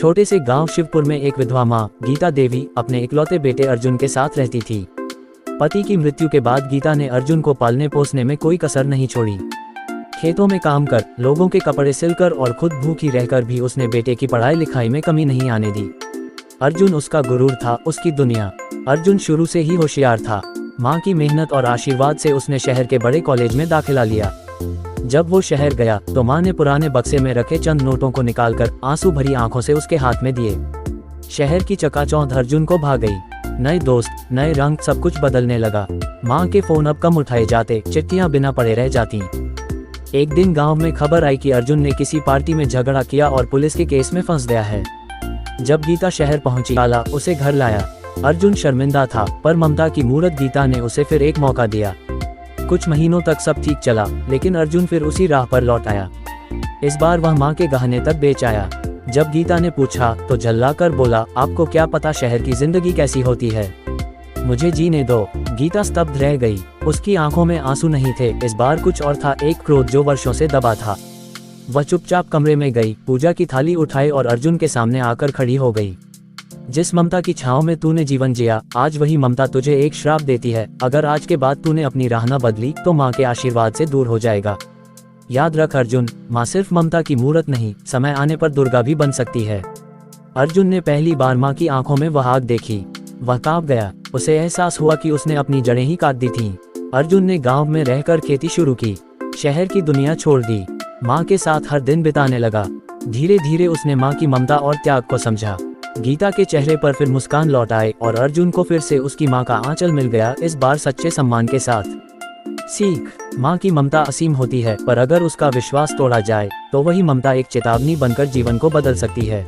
छोटे से गांव शिवपुर में एक विधवा माँ गीता देवी अपने इकलौते बेटे अर्जुन के साथ रहती थी। पति की मृत्यु के बाद गीता ने अर्जुन को पालने पोसने में कोई कसर नहीं छोड़ी। खेतों में काम कर, लोगों के कपड़े सिलकर और खुद भूखी रहकर भी उसने बेटे की पढ़ाई लिखाई में कमी नहीं आने दी। अर्जुन उसका गुरूर था, उसकी दुनिया। अर्जुन शुरू से ही होशियार था। माँ की मेहनत और आशीर्वाद से उसने शहर के बड़े कॉलेज में दाखिला लिया। जब वो शहर गया तो माँ ने पुराने बक्से में रखे चंद नोटों को निकालकर आंसू भरी आंखों से उसके हाथ में दिए। शहर की चकाचौंध अर्जुन को भा गई। नए दोस्त, नए रंग, सब कुछ बदलने लगा। माँ के फोन अब कम उठाए जाते, चिट्ठियां बिना पढ़े रह जाती। एक दिन गांव में खबर आई कि अर्जुन ने किसी पार्टी में झगड़ा किया और पुलिस के केस में फंस गया है। जब गीता शहर पहुंची, लाला उसे घर लाया। अर्जुन शर्मिंदा था, पर ममता की मूरत गीता ने उसे फिर एक मौका दिया। कुछ महीनों तक सब ठीक चला, लेकिन अर्जुन फिर उसी राह पर लौट आया। इस बार वह माँ के गहने तक बेच आया। जब गीता ने पूछा तो झल्लाकर बोला, आपको क्या पता शहर की जिंदगी कैसी होती है, मुझे जीने दो। गीता स्तब्ध रह गई। उसकी आंखों में आंसू नहीं थे, इस बार कुछ और था, एक क्रोध जो वर्षों से दबा था। वह चुपचाप कमरे में गई, पूजा की थाली उठाई और अर्जुन के सामने आकर खड़ी हो गई। जिस ममता की छांव में तूने जीवन जिया, आज वही ममता तुझे एक श्राप देती है। अगर आज के बाद तूने अपनी राह न बदली तो माँ के आशीर्वाद से दूर हो जाएगा। याद रख अर्जुन, माँ सिर्फ ममता की मूरत नहीं, समय आने पर दुर्गा भी बन सकती है। अर्जुन ने पहली बार माँ की आंखों में वह आग देखी। वह कांप गया। उसे एहसास हुआ कि उसने अपनी जड़ें ही काट दी थीं। अर्जुन ने गांव में रहकर खेती शुरू की, शहर की दुनिया छोड़ दी, माँ के साथ हर दिन बिताने लगा। धीरे धीरे उसने माँ की ममता और त्याग को समझा। गीता के चेहरे पर फिर मुस्कान लौट आए और अर्जुन को फिर से उसकी माँ का आंचल मिल गया, इस बार सच्चे सम्मान के साथ। सीख, माँ की ममता असीम होती है, पर अगर उसका विश्वास तोड़ा जाए तो वही ममता एक चेतावनी बनकर जीवन को बदल सकती है।